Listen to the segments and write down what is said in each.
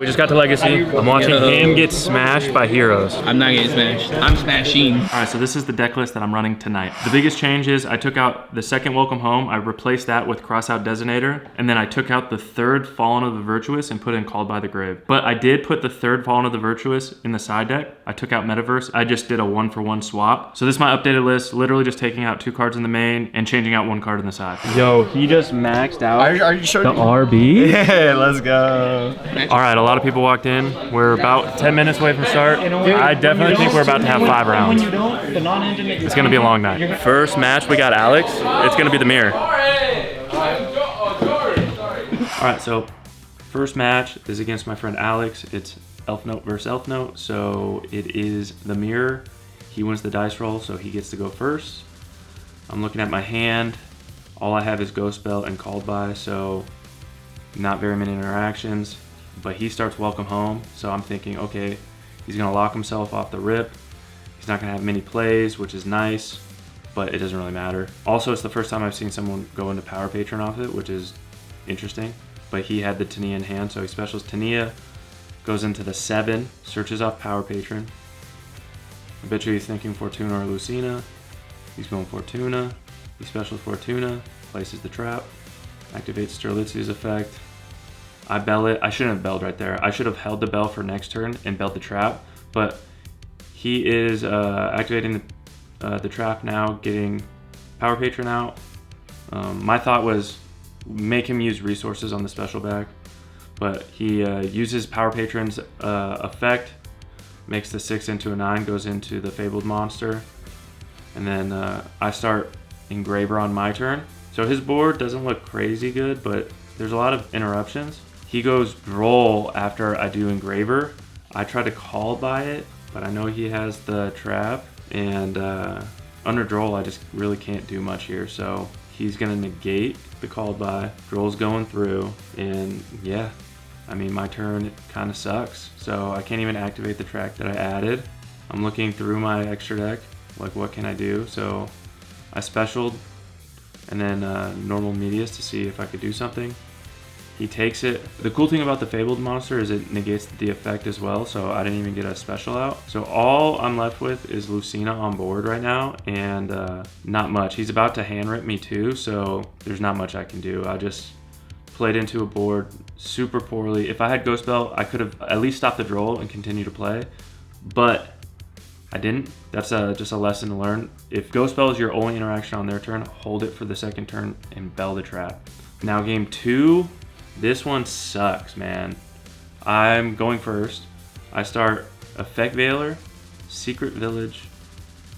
We just got to Legacy. I'm watching him get smashed by heroes. I'm not getting smashed. I'm smashing. All right, so this is the deck list that I'm running tonight. The biggest change is I took out the second Welcome Home. I replaced that with Crossout Designator. And then I took out the third Fallen of the Virtuous and put in Called by the Grave. But I did put the third Fallen of the Virtuous in the side deck. I took out Metaverse. I just did a 1-for-1 swap. So this is my updated list, literally just taking out 2 cards in the main and changing out 1 card in the side. Yo, he just maxed out Are you sure? the RB. Yeah, let's go. All right, a lot of people walked in. We're about 10 minutes away from start. I definitely think we're about to have 5 rounds. It's gonna be a long night. First match, we got Alex. It's gonna be the mirror. All right, so first match is against my friend Alex. It's Elfnote versus Elfnote, so it is the mirror. He wins the dice roll, so he gets to go first. I'm looking at my hand. All I have is Ghost Bell and Called By, so not very many interactions. But he starts Welcome Home, so I'm thinking, okay, he's gonna lock himself off the rip. He's not gonna have many plays, which is nice, but it doesn't really matter. Also, it's the first time I've seen someone go into Power Patron off it, which is interesting. But he had the Tania in hand, so he specials Tania, goes into the 7, searches off Power Patron. I bet you he's thinking Fortuna or Lucina. He's going Fortuna. He specials Fortuna, places the trap, activates Sterlitzi's effect. I bell it. I shouldn't have belled right there. I should have held the bell for next turn and belled the trap, but he is activating the trap now, getting Power Patron out. My thought was make him use resources on the special back, but he uses Power Patron's effect, makes the 6 into a 9, goes into the Fabled Monster, and then I start Engraver on my turn. So his board doesn't look crazy good, but there's a lot of interruptions. He goes Droll after I do Engraver. I try to call by it, but I know he has the trap, and under Droll I just really can't do much here, so he's gonna negate the called by. Droll's going through, and yeah, I mean my turn kind of sucks, so I can't even activate the track that I added. I'm looking through my extra deck, like what can I do? So I specialed, and then normal Medius to see if I could do something. He takes it. The cool thing about the Fabled Monster is it negates the effect as well, so I didn't even get a special out. So all I'm left with is Lucina on board right now, and not much. He's about to hand rip me too, so there's not much I can do. I just played into a board super poorly. If I had Ghost Bell, I could have at least stopped the Droll and continued to play, but I didn't. That's just a lesson to learn. If Ghost Bell is your only interaction on their turn, hold it for the second turn and bell the trap. Now game 2, this one sucks, man. I'm going first. I start Effect Veiler, Secret Village,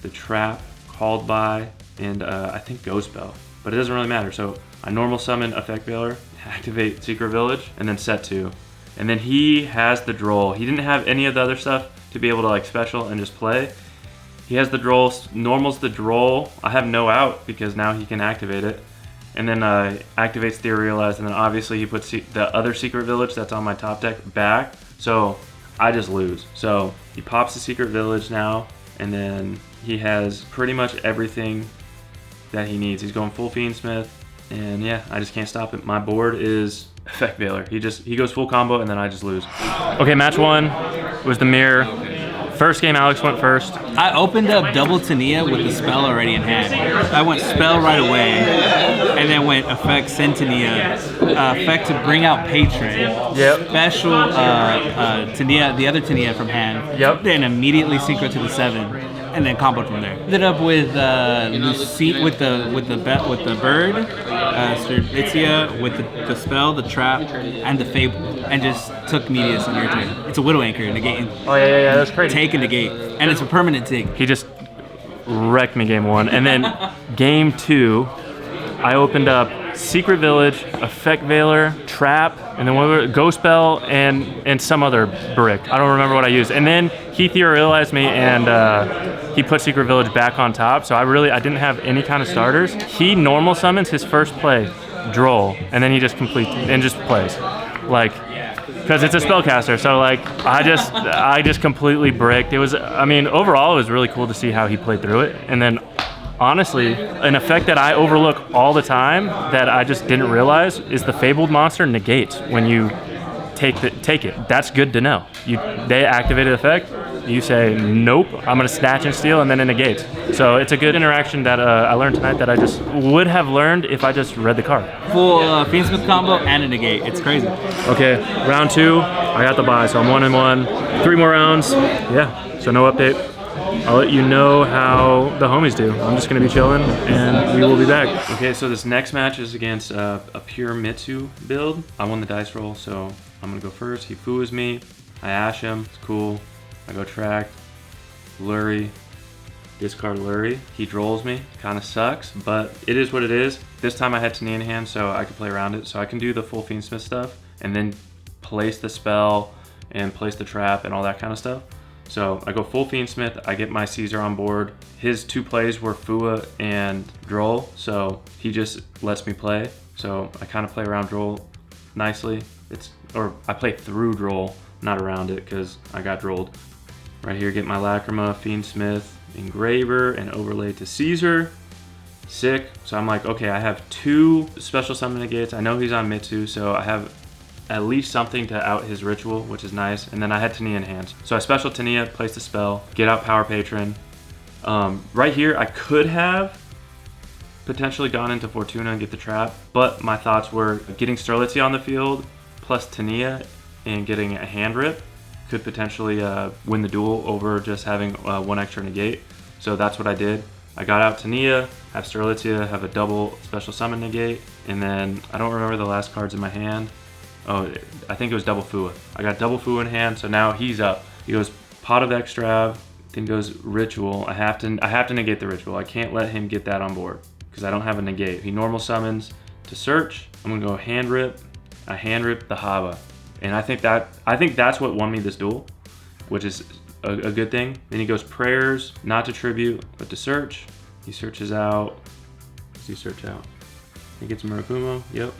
the Trap, Called By, and I think Ghost Bell. But it doesn't really matter. So I normal summon Effect Veiler, activate Secret Village, and then set 2. And then he has the Droll. He didn't have any of the other stuff to be able to like special and just play. He has the Droll, normals the Droll. I have no out because now he can activate it. And then activates Theorealize, and then obviously he puts the other Secret Village that's on my top deck back. So I just lose. So he pops the Secret Village now, and then he has pretty much everything that he needs. He's going full Fiendsmith, and yeah, I just can't stop it. My board is Effect Veiler. He goes full combo, and then I just lose. Okay, match 1 was the mirror. First game, Alex went first. I opened up double Tania with the spell already in hand. I went spell right away, and then went effect send Tania, effect to bring out Patron. Yep. Special Tania, the other Tania from hand. Yep. Then immediately secret to the 7, and then comboed from there. Ended up with with the bird, Sterlitzia, with the spell, the trap, and the Fable, and just took Medius on your turn. It's a Widow Anchor negating. Oh yeah, that's crazy. Take and negate, and it's a permanent take. He just wrecked me game 1, and then game 2, I opened up Secret Village, Effect Veiler, Trap, and then Ghost Bell, and some other brick. I don't remember what I used. And then he Theorealized me, and he put Secret Village back on top. So I didn't have any kind of starters. He normal summons his first play, Droll, and then he just completes and just plays, like, because it's a spellcaster. So like I just completely bricked. It was, I mean, overall it was really cool to see how he played through it, and then. Honestly, an effect that I overlook all the time that I just didn't realize is the Fabled Monster negates when you take it. That's good to know. They activated the effect. You say, nope, I'm gonna snatch and steal, and then it negates. So it's a good interaction that I learned tonight that I just would have learned if I just read the card. Full Fiendsmith combo and a negate. It's crazy. Okay, round 2, I got the bye, so I'm 1-1. 3 more rounds, yeah, so no update. I'll let you know how the homies do. I'm just gonna be chilling, and we will be back. Okay, so this next match is against a pure Mitsu build. I won the dice roll, so I'm gonna go first. He foos me, I ash him, it's cool. I go track, Lurie, discard Lurie. He drolls me, kind of sucks, but it is what it is. This time I had Tania in hand, so I could play around it. So I can do the full Fiendsmith stuff, and then place the spell, and place the trap, and all that kind of stuff. So I go full Fiendsmith, I get my Caesar on board. His 2 plays were Fua and Droll, so he just lets me play. So I kind of play around Droll nicely. Or I play through Droll, not around it, because I got drolled. Right here, get my Lacrima, Fiendsmith, Engraver, and overlay to Caesar. Sick. So I'm like, okay, I have 2 special summon negates. I know he's on Mitsu, so I have at least something to out his ritual, which is nice. And then I had Tania in hand. So I special Tania, place the spell, get out Power Patron. Right here, I could have potentially gone into Fortuna and get the trap, but my thoughts were getting Strelitzia on the field, plus Tania, and getting a hand rip could potentially win the duel over just having 1 extra negate. So that's what I did. I got out Tania, have Strelitzia, have a double special summon negate, and then I don't remember the last cards in my hand. Oh, I think it was double Fua. I got double Fua in hand, so now he's up. He goes Pot of Extrav, then goes Ritual. I have to negate the Ritual. I can't let him get that on board because I don't have a negate. He normal summons to search. I'm gonna go hand rip. I hand rip the Hava. And I think that's what won me this duel, which is a good thing. Then he goes Prayers, not to tribute, but to search. He searches out. What does he search out? He gets Murakumo, yep.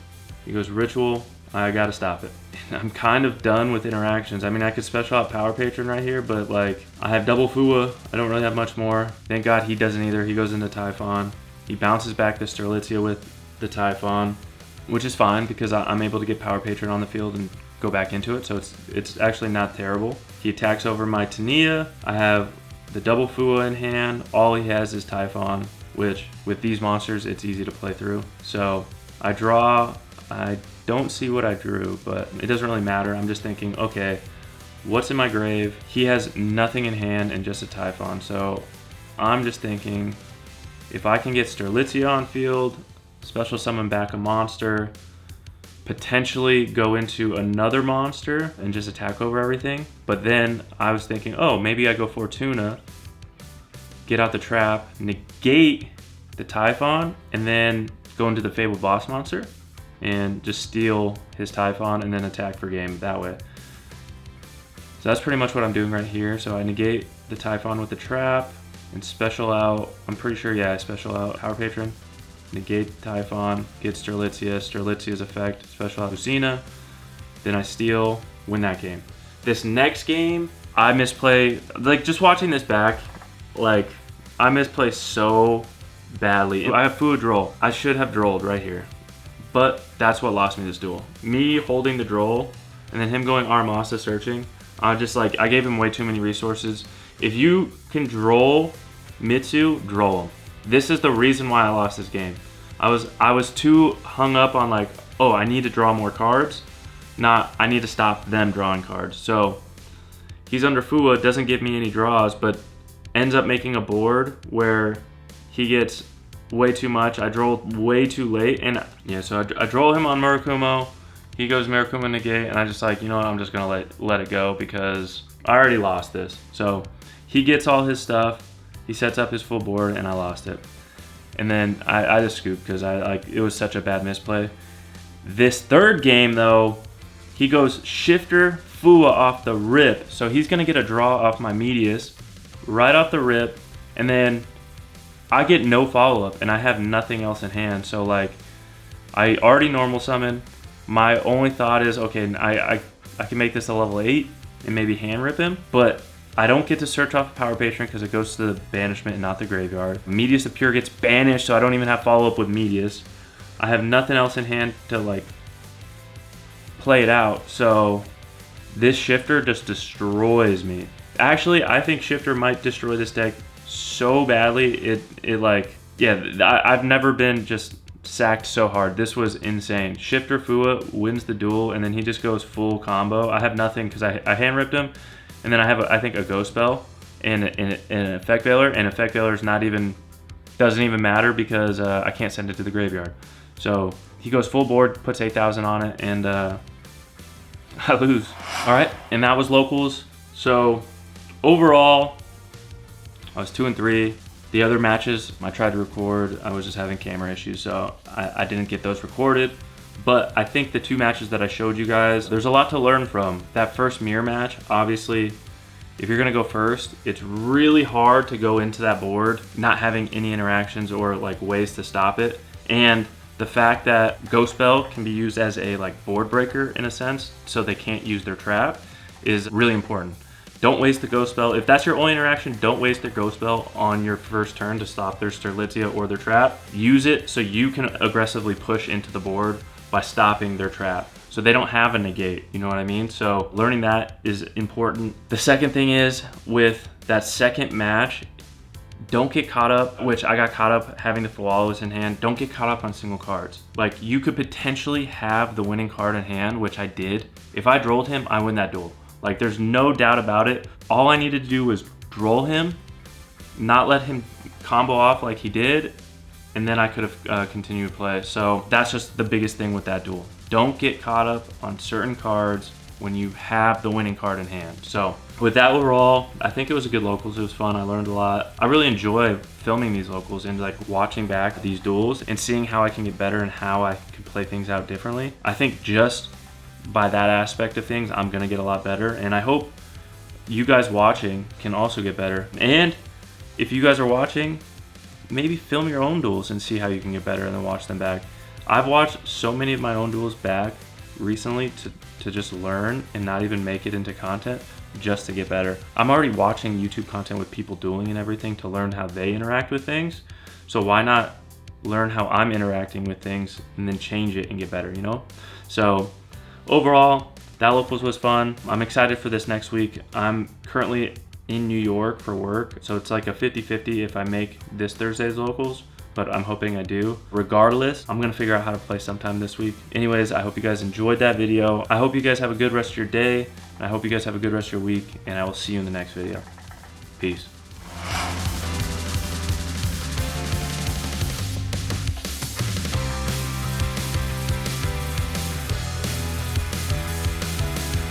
He goes Ritual, I gotta stop it. I'm kind of done with interactions. I mean, I could special out Power Patron right here, but like, I have double Fua. I don't really have much more. Thank God he doesn't either. He goes into Typhon. He bounces back the Strelitzia with the Typhon, which is fine because I'm able to get Power Patron on the field and go back into it, so it's actually not terrible. He attacks over my Tania. I have the double Fua in hand. All he has is Typhon, which with these monsters, it's easy to play through. So I draw. I don't see what I drew, but it doesn't really matter. I'm just thinking, okay, what's in my grave? He has nothing in hand and just a Typhon, so I'm just thinking, if I can get Strelitzia on field, special summon back a monster, potentially go into another monster and just attack over everything. But then I was thinking, oh, maybe I go Fortuna, get out the trap, negate the Typhon, and then go into the Fabled Boss monster and just steal his Typhon and then attack for game that way. So that's pretty much what I'm doing right here. So I negate the Typhon with the trap and special out, I'm pretty sure, yeah, I special out Power Patron. Negate Typhon, get Strelitzia, Strelitzia's effect, special out Lucina, then I steal, win that game. This next game, I misplay, like just watching this back, like I misplay so badly. I have Fua Droll. I should have drolled right here, but that's what lost me this duel. Me holding the Droll and then him going Armasa searching, I gave him way too many resources. If you can droll Mitsu, droll him. This is the reason why I lost this game. I was too hung up on like, oh, I need to draw more cards, not I need to stop them drawing cards. So he's under Fua, doesn't give me any draws, but ends up making a board where he gets way too much. I drolled way too late, and yeah, so I droll him on Murakumo. He goes Murakumo negate, and I just like, you know what, I'm just gonna let it go because I already lost this. So he gets all his stuff. He sets up his full board, and I lost it. And then I just scooped because it was such a bad misplay. This third game, though, he goes Shifter Fua off the rip. So he's going to get a draw off my Medius right off the rip. And then I get no follow-up, and I have nothing else in hand. So, like, I already normal summon. My only thought is, okay, I can make this a level 8 and maybe hand rip him. But I don't get to search off Power Patron because it goes to the banishment and not the graveyard. Medius the Pure gets banished, so I don't even have follow-up with Medius. I have nothing else in hand to like play it out, so This Shifter just destroys me. Actually, I think Shifter might destroy this deck so badly. It like, yeah, I've never been just sacked so hard. This was insane. Shifter Fua wins the duel, and then he just goes full combo. I have nothing because I hand ripped him, and then I have I think a Ghost Spell and an Effect Veiler, and Effect Veiler is not even, doesn't even matter because I can't send it to the graveyard. So he goes full board, puts 8,000 on it, and I lose. All right, and that was locals. So overall, I was 2-3. The other matches I tried to record, I was just having camera issues, so I didn't get those recorded. But I think the 2 matches that I showed you guys, there's a lot to learn from. That first mirror match, obviously, if you're gonna go first, it's really hard to go into that board not having any interactions or like ways to stop it. And the fact that Ghost Spell can be used as a like board breaker in a sense, so they can't use their trap, is really important. Don't waste the Ghost Spell. If that's your only interaction, don't waste their Ghost Spell on your first turn to stop their Sterlitzia or their trap. Use it so you can aggressively push into the board by stopping their trap. So they don't have a negate, you know what I mean? So learning that is important. The second thing is, with that second match, don't get caught up, which I got caught up having the Flawless in hand. Don't get caught up on single cards. Like, you could potentially have the winning card in hand, which I did. If I drolled him, I win that duel. Like, there's no doubt about it. All I needed to do was droll him, not let him combo off like he did, and then I could have continued to play. So that's just the biggest thing with that duel. Don't get caught up on certain cards when you have the winning card in hand. So with that overall, I think it was a good locals. It was fun. I learned a lot. I really enjoy filming these locals and like watching back these duels and seeing how I can get better and how I can play things out differently. I think just by that aspect of things, I'm gonna get a lot better, and I hope you guys watching can also get better. And if you guys are watching, maybe film your own duels and see how you can get better and then watch them back. I've watched so many of my own duels back recently to just learn and not even make it into content, just to get better. I'm already watching YouTube content with people dueling and everything to learn how they interact with things. So why not learn how I'm interacting with things and then change it and get better, you know? So overall, that locals was fun. I'm excited for this next week. I'm currently in New York for work, so it's like a 50-50 if I make this Thursday's locals, but I'm hoping I do. Regardless, I'm gonna figure out how to play sometime this week. Anyways, I hope you guys enjoyed that video. I hope you guys have a good rest of your day, and I hope you guys have a good rest of your week, and I will see you in the next video. Peace.